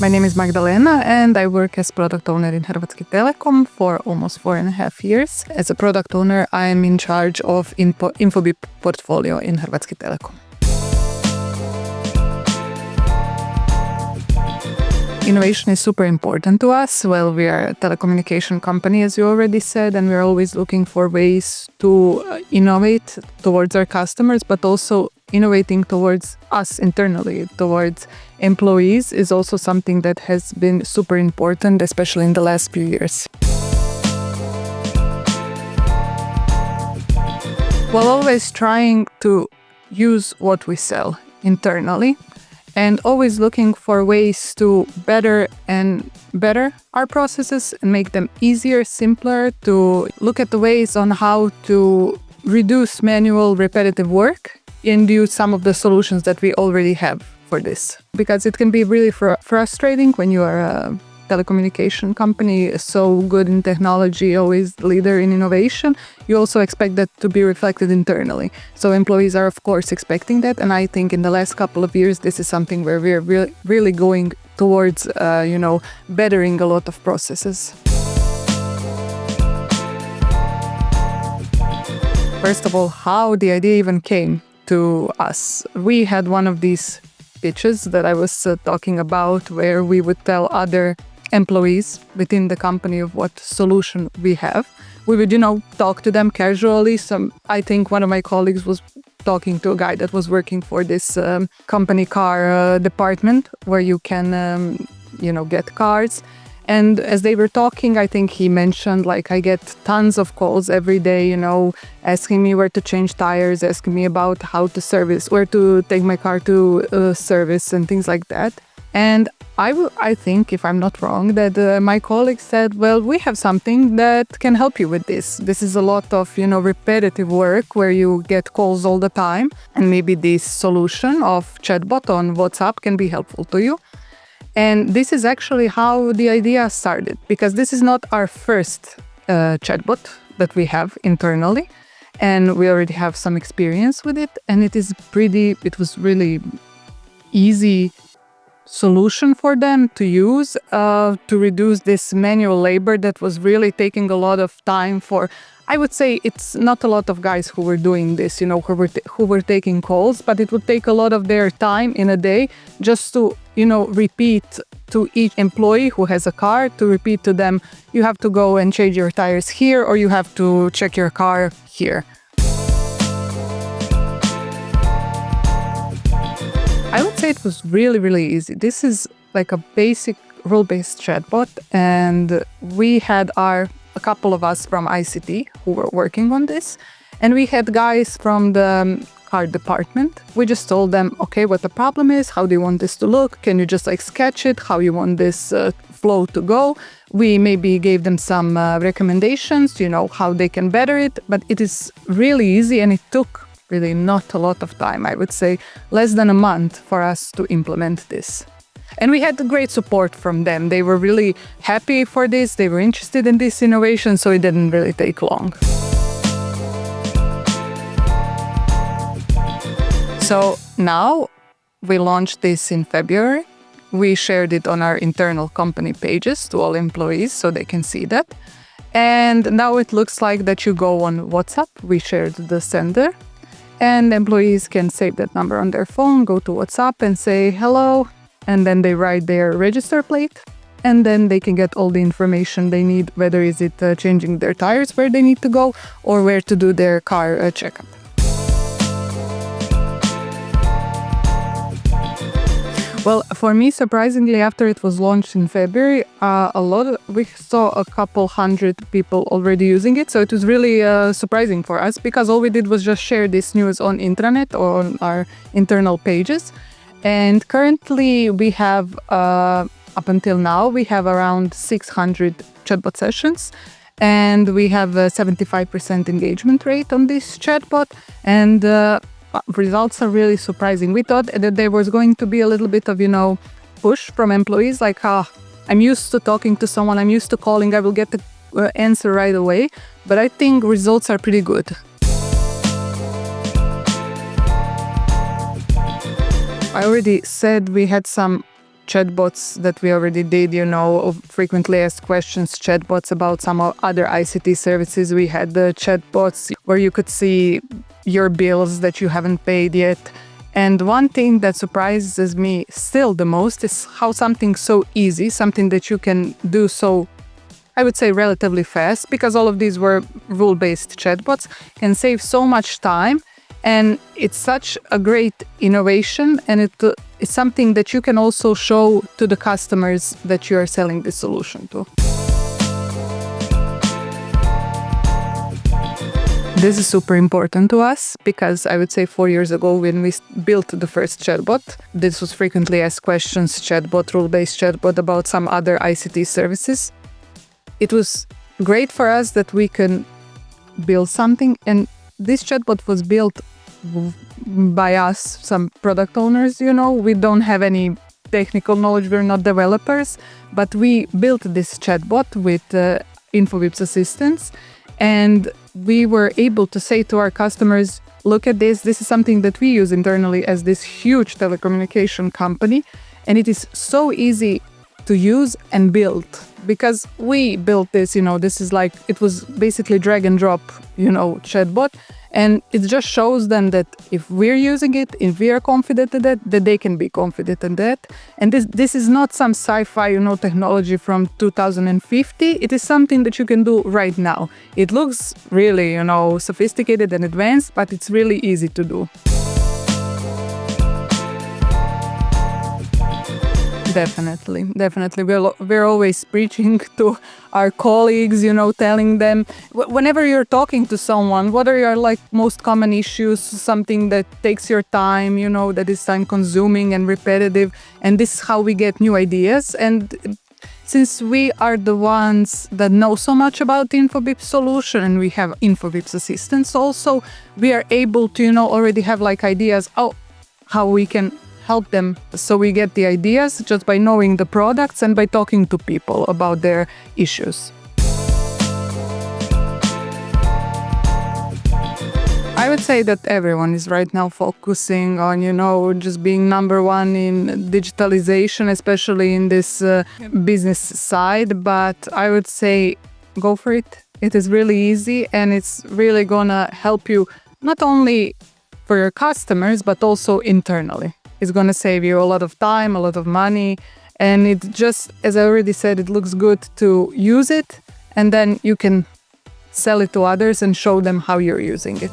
My name is Magdalena and I work as product owner in Hrvatski Telekom for almost 4.5 years. As a product owner, I am in charge of Infobip portfolio in Hrvatski Telekom. Innovation is super important to us. Well, we are a telecommunication company, as you already said, and we're always looking for ways to innovate towards our customers, but also innovating towards us internally, towards employees is also something that has been super important, especially in the last few years. We're always trying to use what we sell internally and always looking for ways to better our processes and make them easier, simpler, to look at the ways on how to reduce manual repetitive work and use some of the solutions that we already have for this. Because it can be really frustrating when you are a telecommunication company, so good in technology, always leader in innovation. You also expect that to be reflected internally. So employees are, of course, expecting that. And I think in the last couple of years, this is something where we're really going towards, bettering a lot of processes. First of all, how the idea even came to us. We had one of these pitches that I was talking about, where we would tell other employees within the company of what solution we have. We would, talk to them casually. I think one of my colleagues was talking to a guy that was working for this company car department where you can, get cars. And as they were talking, I think he mentioned, I get tons of calls every day, asking me where to change tires, asking me about how to service, where to take my car to service and things like that. And I think, if I'm not wrong, that my colleague said, well, we have something that can help you with this. This is a lot of, repetitive work where you get calls all the time. And maybe this solution of Chatbot on WhatsApp can be helpful to you. And this is actually how the idea started, because this is not our first chatbot that we have internally, and we already have some experience with it. And it was really easy solution for them to use to reduce this manual labor that was really taking a lot of time for. I would say it's not a lot of guys who were doing this, who were taking calls, but it would take a lot of their time in a day just to, repeat to each employee who has a car, to repeat to them, you have to go and change your tires here, or you have to check your car here. I would say it was really, really easy. This is like a basic rule-based chatbot, and we had a couple of us from ICT who were working on this, and we had guys from the car department. We just told them, okay, what the problem is, how do you want this to look? Can you just sketch it, how you want this flow to go? We maybe gave them some recommendations, how they can better it, but it is really easy, and it took really not a lot of time. I would say less than a month for us to implement this. And we had great support from them. They were really happy for this. They were interested in this innovation, so it didn't really take long. So now we launched this in February. We shared it on our internal company pages to all employees so they can see that. And now it looks like that you go on WhatsApp. We shared the sender, and employees can save that number on their phone, go to WhatsApp and say hello, and then they write their register plate, and then they can get all the information they need, whether is it changing their tires where they need to go or where to do their car checkup. Well, for me, surprisingly, after it was launched in February, we saw a couple hundred people already using it. So it was really surprising for us, because all we did was just share this news on intranet or on our internal pages. And currently we have, up until now, we have around 600 chatbot sessions. And we have a 75% engagement rate on this chatbot. And results are really surprising. We thought that there was going to be a little bit of, push from employees, I'm used to talking to someone, I'm used to calling, I will get the answer right away. But I think results are pretty good. I already said we had some chatbots that we already did, of frequently asked questions chatbots about some other ICT services. We had the chatbots where you could see your bills that you haven't paid yet. And one thing that surprises me still the most is how something so easy, something that you can do so, I would say, relatively fast, because all of these were rule-based chatbots, can save so much time. And it's such a great innovation, and it's something that you can also show to the customers that you are selling this solution to. This is super important to us because I would say 4 years ago when we built the first chatbot, this was frequently asked questions chatbot, rule-based chatbot about some other ICT services. It was great for us that we can build something, and this chatbot was built by us, some product owners, We don't have any technical knowledge, we're not developers, but we built this chatbot with Infobip's assistance, and we were able to say to our customers, look at this is something that we use internally as this huge telecommunication company, and it is so easy to use and build because we built this, this is like, it was basically drag and drop, chatbot. And it just shows them that if we're using it, if we are confident in that they can be confident in that. And this is not some sci-fi, technology from 2050. It is something that you can do right now. It looks really, sophisticated and advanced, but it's really easy to do. Definitely. We're always preaching to our colleagues, telling them, whenever you're talking to someone, what are your most common issues, something that takes your time, that is time consuming and repetitive. And this is how we get new ideas. And since we are the ones that know so much about the Infobip solution, and we have Infobip's assistants also, we are able to, already have ideas, how we can help them. So we get the ideas just by knowing the products and by talking to people about their issues. I would say that everyone is right now focusing on, just being number one in digitalization, especially in this business side. But I would say go for it. It is really easy, and it's really gonna help you not only for your customers, but also internally. It's going to save you a lot of time, a lot of money, and it just, as I already said, it looks good to use it, and then you can sell it to others and show them how you're using it.